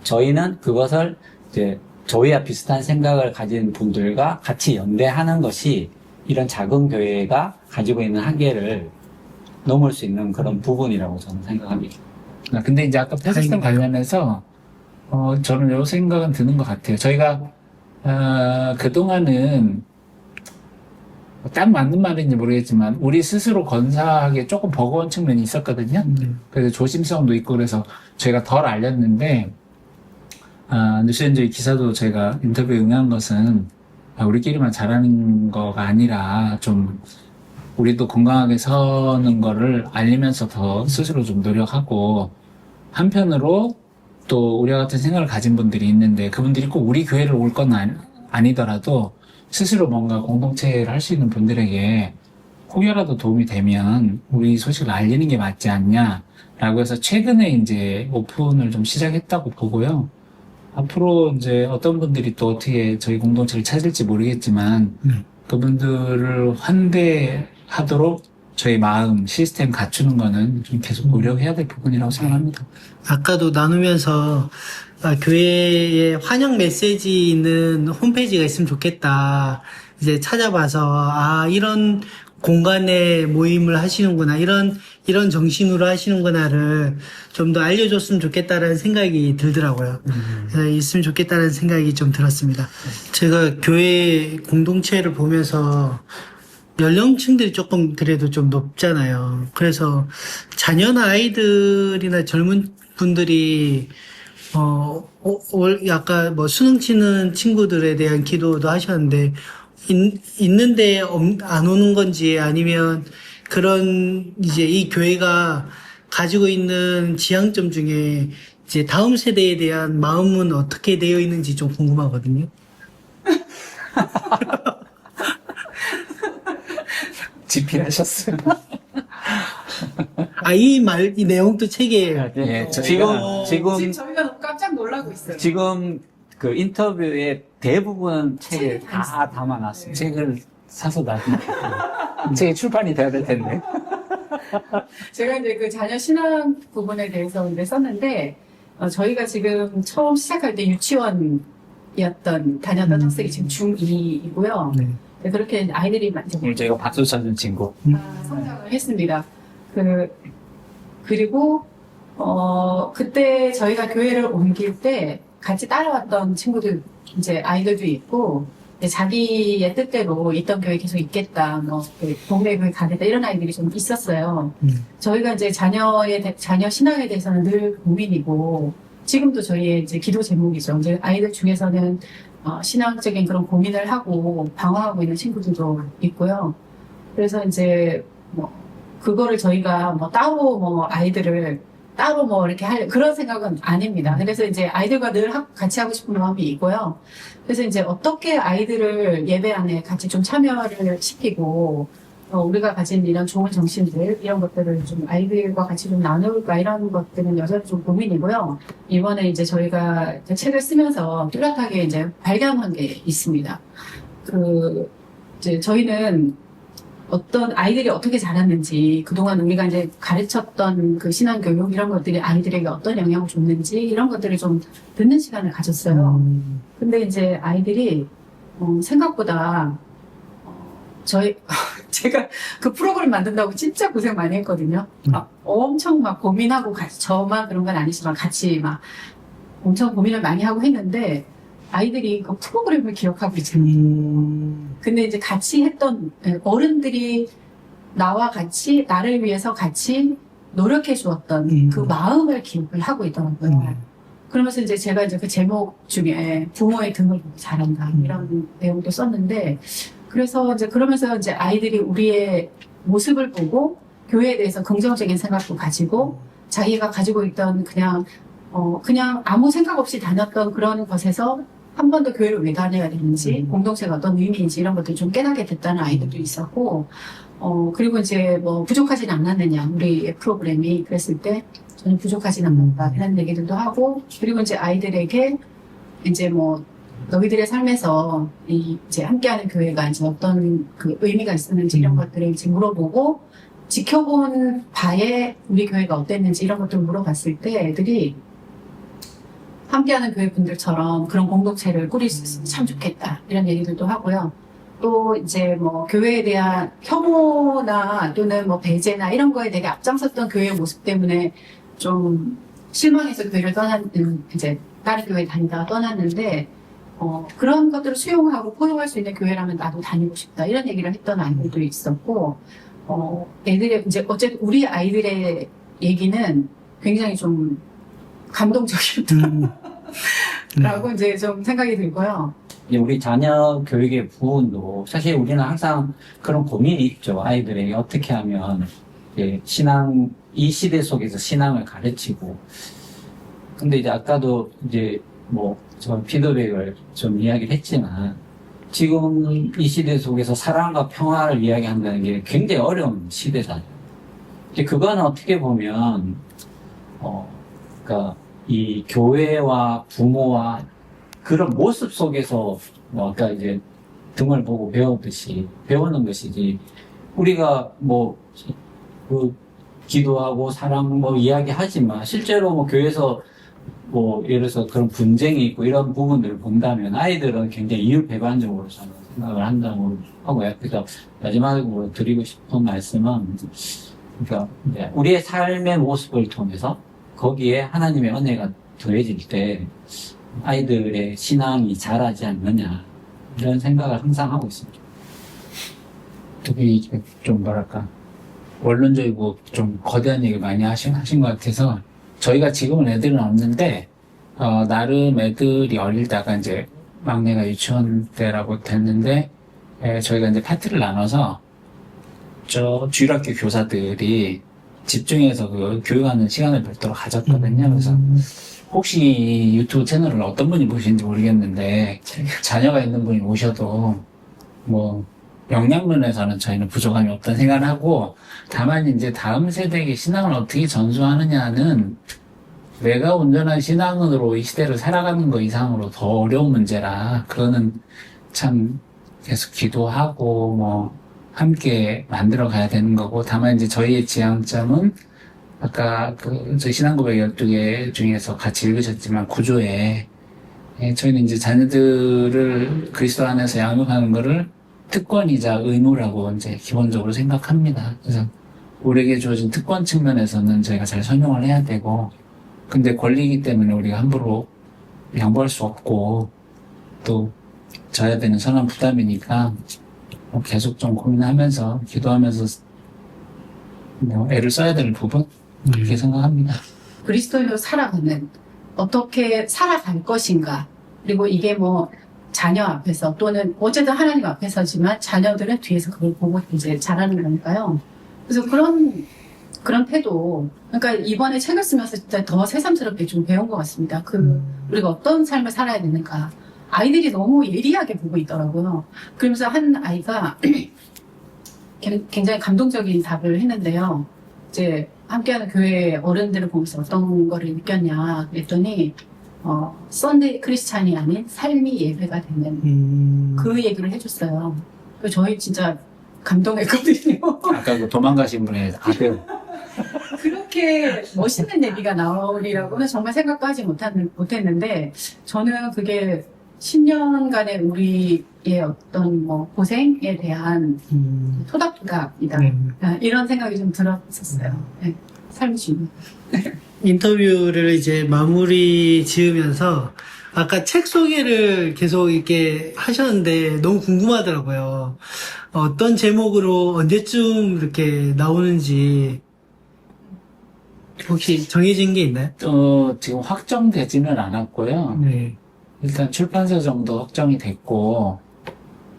저희는 그것을 이제 저희와 비슷한 생각을 가진 분들과 같이 연대하는 것이 이런 작은 교회가 가지고 있는 한계를 넘을 수 있는 그런 부분이라고 저는 생각합니다. 근데 이제 아까 폐쇄성 관련해서 저는 요 생각은 드는 것 같아요. 저희가 그동안은 딱 맞는 말인지 모르겠지만 우리 스스로 건사하기에 조금 버거운 측면이 있었거든요. 그래서 조심성도 있고 그래서 저희가 덜 알렸는데 뉴스엔저의 기사도 제가 인터뷰에 응한 것은 우리끼리만 잘하는 거가 아니라 좀 우리도 건강하게 서는 거를 알리면서 더 스스로 좀 노력하고 한편으로 또 우리와 같은 생각을 가진 분들이 있는데 그분들이 꼭 우리 교회를 올 건 아니더라도 스스로 뭔가 공동체를 할 수 있는 분들에게 혹여라도 도움이 되면 우리 소식을 알리는 게 맞지 않냐라고 해서 최근에 이제 오픈을 좀 시작했다고 보고요. 앞으로 이제 어떤 분들이 또 어떻게 저희 공동체를 찾을지 모르겠지만 그분들을 환대하도록 저희 마음, 시스템 갖추는 거는 좀 계속 노력해야 될 부분이라고 생각합니다. 아까도 나누면서 교회에 환영 메시지 있는 홈페이지가 있으면 좋겠다. 이제 찾아봐서 이런 공간에 모임을 하시는구나. 이런 정신으로 하시는구나를 좀 더 알려줬으면 좋겠다라는 생각이 들더라고요. 그래서 있으면 좋겠다는 생각이 좀 들었습니다. 제가 교회 공동체를 보면서 연령층들이 조금 그래도 좀 높잖아요. 그래서 자녀나 아이들이나 젊은 분들이 아까 뭐 수능 치는 친구들에 대한 기도도 하셨는데 있는데 안 오는 건지 아니면 그런 이제 이 교회가 가지고 있는 지향점 중에 이제 다음 세대에 대한 마음은 어떻게 되어 있는지 좀 궁금하거든요. 집필하셨어요. 이 내용도 책에 예, 지금 지금 저희가 너무 깜짝 놀라고 있어요. 지금 그 인터뷰의 대부분 책에 다 담아놨습니다. 책을 사서 놔두니까 책이 출판이 돼야 될 텐데. 제가 이제 그 자녀 신앙 부분에 대해서 이제 썼는데, 저희가 지금 처음 시작할 때 다녔던 학생이 지금 중2이고요. 네, 그렇게 아이들이 많이 오늘 저희가 박수 쳐준 친구. 성장을 했습니다. 그리고, 그때 저희가 교회를 옮길 때 같이 따라왔던 친구들, 이제 아이들도 있고, 이제 자기의 뜻대로 있던 교회 계속 있겠다, 뭐, 동네 교회 가겠다, 이런 아이들이 좀 있었어요. 저희가 이제 자녀 신앙에 대해서는 늘 고민이고, 지금도 저희의 이제 기도 제목이죠. 이제 아이들 중에서는 신앙적인 그런 고민을 하고 방황하고 있는 친구들도 있고요. 그래서 이제 뭐 그거를 저희가 뭐 따로 뭐 아이들을 따로 뭐 이렇게 할 그런 생각은 아닙니다. 그래서 이제 아이들과 늘 같이 하고 싶은 마음이 있고요. 그래서 이제 어떻게 아이들을 예배 안에 같이 좀 참여를 시키고 우리가 가진 이런 좋은 정신들 이런 것들을 좀 아이들과 같이 좀 나눌까 이런 것들은 여전히 좀 고민이고요. 이번에 이제 저희가 책을 쓰면서 뚜렷하게 이제 발견한 게 있습니다. 이제 저희는 어떤 아이들이 어떻게 자랐는지, 그동안 우리가 이제 가르쳤던 그 신앙교육 이런 것들이 아이들에게 어떤 영향을 줬는지 이런 것들을 좀 듣는 시간을 가졌어요. 근데 이제 아이들이 생각보다 제가 그 프로그램 만든다고 진짜 고생 많이 했거든요. 엄청 막 고민하고 같이, 저만 그런 건 아니지만 같이 막 엄청 고민을 많이 하고 했는데 아이들이 그 프로그램을 기억하고 있잖아요. 근데 이제 같이 했던 어른들이 나와 같이 나를 위해서 같이 노력해 주었던 그 마음을 기억을 하고 있더라고요. 그러면서 이제 제가 이제 그 제목 중에 부모의 등을 보고 자란다 이런 내용도 썼는데, 그래서 이제 그러면서 이제 아이들이 우리의 모습을 보고 교회에 대해서 긍정적인 생각도 가지고 자기가 가지고 있던 그냥 아무 생각 없이 다녔던 그런 것에서 한 번 더 교회를 왜 다녀야 되는지, 공동체가 어떤 의미인지 이런 것들을 좀 깨닫게 됐다는 아이들도 있었고, 그리고 이제 뭐 부족하진 않았느냐, 우리의 프로그램이 그랬을 때 저는 부족하진 않는다 이런 얘기들도 하고, 그리고 이제 아이들에게 이제 뭐 너희들의 삶에서 이제 함께하는 교회가 이제 어떤 그 의미가 있었는지 이런 것들을 이제 물어보고, 지켜본 바에 우리 교회가 어땠는지 이런 것들을 물어봤을 때 애들이 함께하는 교회 분들처럼 그런 공동체를 꾸릴 수 있으면 참 좋겠다 이런 얘기들도 하고요. 또 이제 뭐 교회에 대한 혐오나 또는 뭐 배제나 이런 거에 되게 앞장섰던 교회의 모습 때문에 좀 실망해서 교회를 이제 다른 교회 다니다가 떠났는데, 그런 것들을 수용하고 포용할 수 있는 교회라면 나도 다니고 싶다 이런 얘기를 했던 아이들도 있었고, 애들의 이제 어쨌든 우리 아이들의 얘기는 굉장히 좀 감동적이었다 라고 이제 좀 생각이 들고요. 우리 자녀 교육의 부분도 사실 우리는 항상 그런 고민이 있죠. 아이들에게 어떻게 하면 이 시대 속에서 신앙을 가르치고. 근데 이제 아까도 이제 뭐 저 피드백을 좀 이야기를 했지만, 지금 이 시대 속에서 사랑과 평화를 이야기한다는 게 굉장히 어려운 시대다. 이제 그거는 어떻게 보면 그러니까 이 교회와 부모와 그런 모습 속에서 뭐 아까 이제 등을 보고 배우는 것이지, 우리가 뭐 기도하고 사랑 뭐 이야기하지만 실제로 뭐 교회에서 뭐 예를 들어서 그런 분쟁이 있고 이런 부분들을 본다면 아이들은 굉장히 이율배반적으로 저는 생각을 한다고 하고요. 그래서 마지막으로 드리고 싶은 말씀은, 그러니까 우리의 삶의 모습을 통해서 거기에 하나님의 은혜가 더해질 때 아이들의 신앙이 자라지 않느냐 이런 생각을 항상 하고 있습니다. 되게 좀 뭐랄까 원론적이고 좀 거대한 얘기 많이 하신 것 같아서, 저희가 지금은 애들은 없는데 나름 애들이 어리다가 이제 막내가 유치원 때라고 됐는데, 저희가 이제 파트를 나눠서 저 주일학교 교사들이 집중해서 그 교육하는 시간을 별도로 가졌거든요. 그래서 혹시 유튜브 채널을 어떤 분이 보시는지 모르겠는데, 자녀가 있는 분이 오셔도 뭐 역량면에서는 저희는 부족함이 없다는 생각을 하고, 다만 이제 다음 세대에게 신앙을 어떻게 전수하느냐는 내가 온전한 신앙으로 이 시대를 살아가는 것 이상으로 더 어려운 문제라, 그거는 참 계속 기도하고 뭐 함께 만들어 가야 되는 거고, 다만 이제 저희의 지향점은 아까 저희 신앙고백 12개 중에서 같이 읽으셨지만 구조에, 저희는 이제 자녀들을 그리스도 안에서 양육하는 거를 특권이자 의무라고 이제 기본적으로 생각합니다. 그래서 우리에게 주어진 특권 측면에서는 저희가 잘 설명을 해야 되고, 근데 권리이기 때문에 우리가 함부로 양보할 수 없고, 또 져야 되는 선한 부담이니까 계속 좀 고민하면서 기도하면서 애를 써야 될 부분 그렇게 생각합니다. 그리스도인으로 살아가는 어떻게 살아갈 것인가 그리고 이게 뭐 자녀 앞에서 또는 어쨌든 하나님 앞에서지만 자녀들은 뒤에서 그걸 보고 이제 자라는 거니까요. 그래서 그런 태도 그러니까 이번에 책을 쓰면서 진짜 더 새삼스럽게 좀 배운 것 같습니다. 우리가 어떤 삶을 살아야 되는가 아이들이 너무 예리하게 보고 있더라고요. 그러면서 한 아이가 굉장히 감동적인 답을 했는데요. 이제 함께하는 교회 어른들을 보면서 어떤 거를 느꼈냐 그랬더니 썬데이 크리스찬이 아닌 삶이 예배가 되는 그 얘기를 해줬어요. 그래서 저희 진짜 감동했거든요. 아까 그 도망가신 분의 아들. 그렇게 멋있는 얘기가 나오리라고는 정말 생각도 하지 못했는데 저는 그게 10년간의 우리의 어떤 뭐 고생에 대한 토닥토닥이다. 이런 생각이 좀 들었었어요. 네. 삶이 중요해요. 인터뷰를 이제 마무리 지으면서 아까 책 소개를 계속 이렇게 하셨는데 너무 궁금하더라고요. 어떤 제목으로 언제쯤 이렇게 나오는지 혹시 정해진 게 있나요? 지금 확정되지는 않았고요. 네. 일단 출판사 정도 확정이 됐고,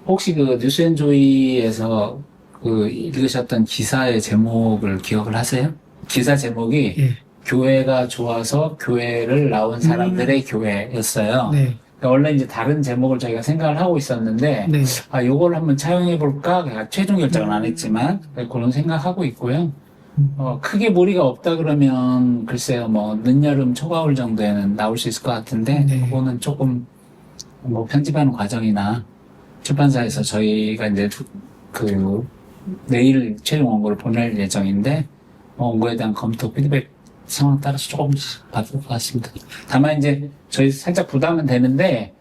혹시 그 뉴스앤조이에서 그 읽으셨던 기사의 제목을 기억을 하세요? 기사 제목이 예. 교회가 좋아서 교회를 나온 사람들의 교회였어요. 네. 원래 이제 다른 제목을 저희가 생각을 하고 있었는데, 네. 요걸 한번 차용해볼까? 최종 결정은 안 했지만, 그런 생각하고 있고요. 크게 무리가 없다 그러면, 글쎄요, 늦여름, 초가을 정도에는 나올 수 있을 것 같은데, 네. 그거는 조금, 편집하는 과정이나, 출판사에서 저희가 이제, 내일 최종 원고를 보낼 예정인데, 원고에 대한 검토, 피드백 상황 따라서 조금씩 받을 것 같습니다. 다만 이제, 저희 살짝 부담은 되는데,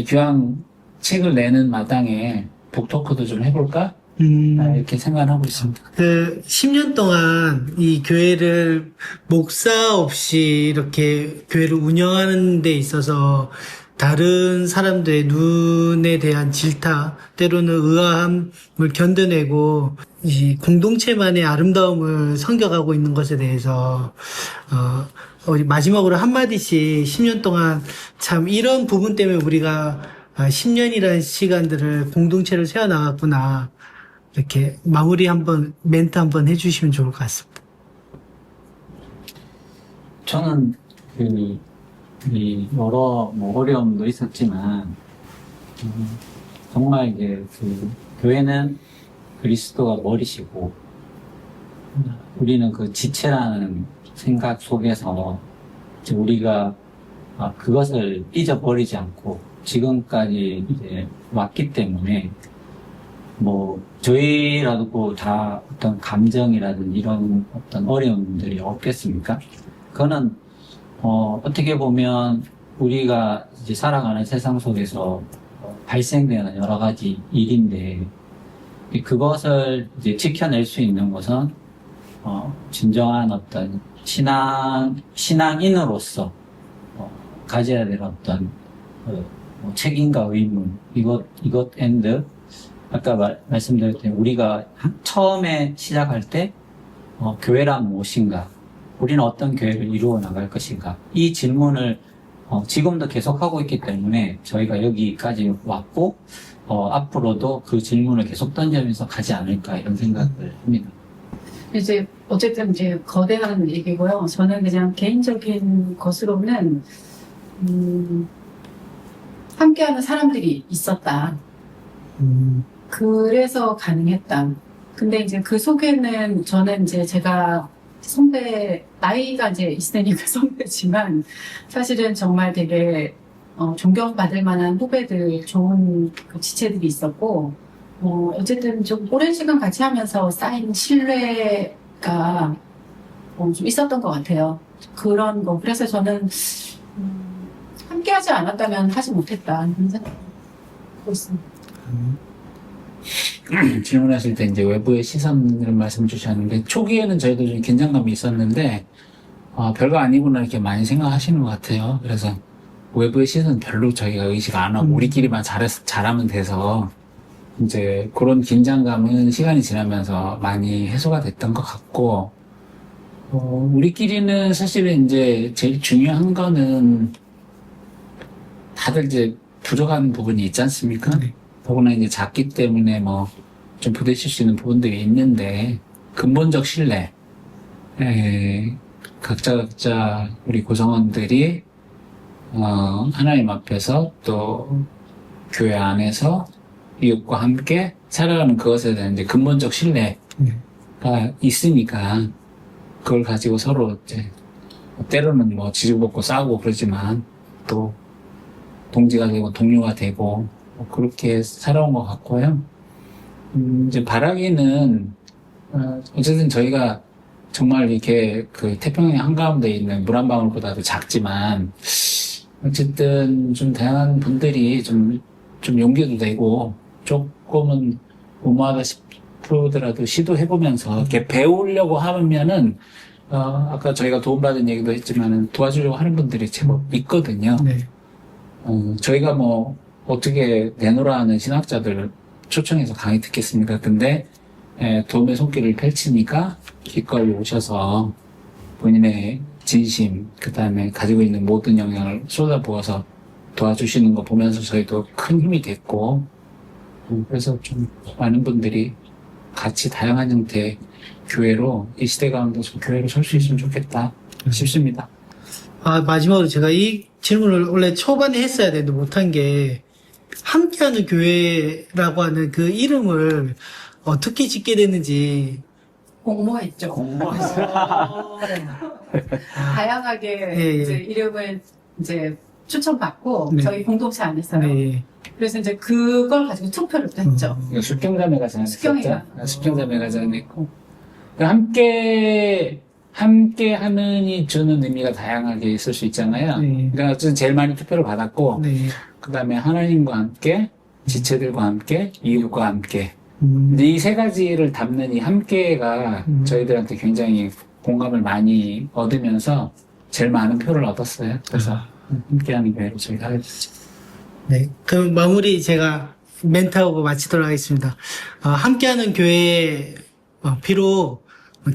기왕 책을 내는 마당에 북토크도 좀 해볼까? 이렇게 생각을 하고 있습니다. 10년 동안 이 교회를 목사 없이 이렇게 교회를 운영하는 데 있어서 다른 사람들의 눈에 대한 질타, 때로는 의아함을 견뎌내고 이 공동체만의 아름다움을 섬겨가고 있는 것에 대해서 마지막으로 한마디씩 10년 동안 참 이런 부분 때문에 우리가 10년이라는 시간들을 공동체를 세워나갔구나. 이렇게 마무리 멘트 한번 해주시면 좋을 것 같습니다. 저는 여러 어려움도 있었지만 정말 이제 교회는 그리스도가 머리시고 우리는 그 지체라는 생각 속에서 이제 우리가 그것을 잊어버리지 않고 지금까지 이제 왔기 때문에 저희라도 다 어떤 감정이라든지 이런 어떤 어려움들이 없겠습니까? 그거는, 어떻게 보면 우리가 이제 살아가는 세상 속에서 발생되는 여러 가지 일인데, 그것을 이제 지켜낼 수 있는 것은, 진정한 어떤 신앙인으로서, 가져야 될 어떤, 책임과 의무, 이것 앤드, 아까 말씀드렸듯이 우리가 처음에 시작할 때 교회란 무엇인가, 우리는 어떤 교회를 이루어 나갈 것인가, 이 질문을 지금도 계속하고 있기 때문에 저희가 여기까지 왔고 앞으로도 그 질문을 계속 던지면서 가지 않을까 이런 생각을 합니다. 이제 어쨌든 이제 거대한 얘기고요. 저는 그냥 개인적인 것으로는 함께하는 사람들이 있었다. 그래서 가능했다. 근데 이제 그 속에는 저는 이제 제가 선배, 나이가 이제 있으니까 선배지만 사실은 정말 되게 존경받을 만한 후배들, 좋은 그 지체들이 있었고, 어쨌든 좀 오랜 시간 같이 하면서 쌓인 신뢰가 좀 있었던 것 같아요. 그런 거. 그래서 저는 함께 하지 않았다면 하지 못했다. 이런 생각하고 있습니다. 질문하실 때 이제 외부의 시선을 말씀 주셨는데, 초기에는 저희도 좀 긴장감이 있었는데, 별거 아니구나 이렇게 많이 생각하시는 것 같아요. 그래서, 외부의 시선 별로 저희가 의식 안 하고 우리끼리만 잘하면 돼서 이제 그런 긴장감은 시간이 지나면서 많이 해소가 됐던 것 같고, 우리끼리는 사실은 이제 제일 중요한 거는 다들 이제 부족한 부분이 있지 않습니까? 더구나 이제 작기 때문에 뭐 좀 부딪힐 수 있는 부분들이 있는데, 근본적 신뢰, 각자 우리 구성원들이 하나님 앞에서 또 교회 안에서 이웃과 함께 살아가는 그것에 대한 이제 근본적 신뢰가 있으니까 그걸 가지고 서로 이제 때로는 뭐 지지고 싸우고 그러지만 또 동지가 되고 동료가 되고 뭐 그렇게 살아온 것 같고요. 이제 바라기는 어쨌든 저희가 정말 이렇게 그 태평양 한가운데 있는 물 한 방울보다도 작지만 어쨌든 좀 다양한 분들이 좀 용기도 되고 조금은 무모하다 싶더라도 시도해보면서 이렇게 배우려고 하면은 아까 저희가 도움받은 얘기도 했지만은 도와주려고 하는 분들이 제법 있거든요. 네. 저희가 뭐 어떻게 내노라 하는 신학자들 초청해서 강의 듣겠습니까? 근데 도움의 손길을 펼치니까 기꺼이 오셔서 본인의 진심, 그 다음에 가지고 있는 모든 영향을 쏟아부어서 도와주시는 거 보면서 저희도 큰 힘이 됐고, 그래서 좀 많은 분들이 같이 다양한 형태의 교회로, 이 시대 가운데 좀 교회로 설 수 있으면 좋겠다 싶습니다. 마지막으로 제가 이 질문을 원래 초반에 했어야 되는데 못한 게, 함께하는 교회라고 하는 그 이름을 어떻게 짓게 됐는지. 공모했죠. 다양하게 예. 이제 이름을 이제 추천받고 네. 저희 공동체 안에서요. 네. 그래서 이제 그걸 가지고 투표를 또 했죠. 숙경자매가 숙경이가. 숙경자매가 전했고, 함께 하는이 주는 의미가 다양하게 있을 수 있잖아요. 네. 그러니까 어쨌든 제일 많이 투표를 받았고, 네. 그 다음에 하나님과 함께, 지체들과 함께, 이웃과 함께. 이 세 가지를 담는 이 함께가 저희들한테 굉장히 공감을 많이 얻으면서 제일 많은 표를 얻었어요. 그래서 함께하는 교회로 저희가 하게 됐죠. 네. 그럼 마무리 제가 멘트하고 마치도록 하겠습니다. 함께하는 교회, 비록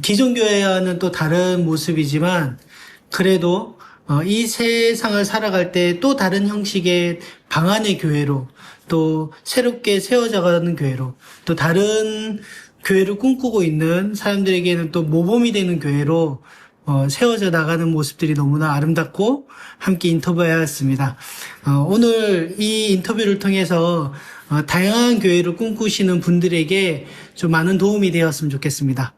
기존 교회와는 또 다른 모습이지만, 그래도 이 세상을 살아갈 때 또 다른 형식의 방안의 교회로, 또 새롭게 세워져가는 교회로, 또 다른 교회를 꿈꾸고 있는 사람들에게는 또 모범이 되는 교회로 세워져 나가는 모습들이 너무나 아름답고 함께 인터뷰하였습니다. 오늘 이 인터뷰를 통해서 다양한 교회를 꿈꾸시는 분들에게 좀 많은 도움이 되었으면 좋겠습니다.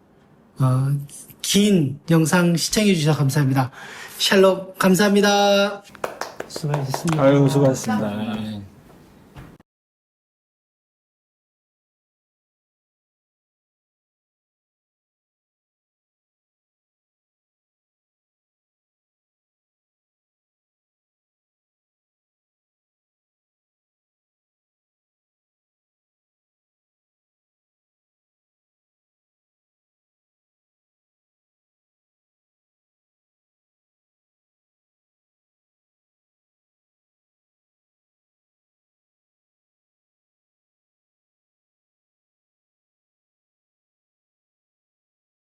긴 영상 시청해 주셔서 감사합니다. 샬롬 감사합니다. 수고하셨습니다. 아유, 수고하셨습니다.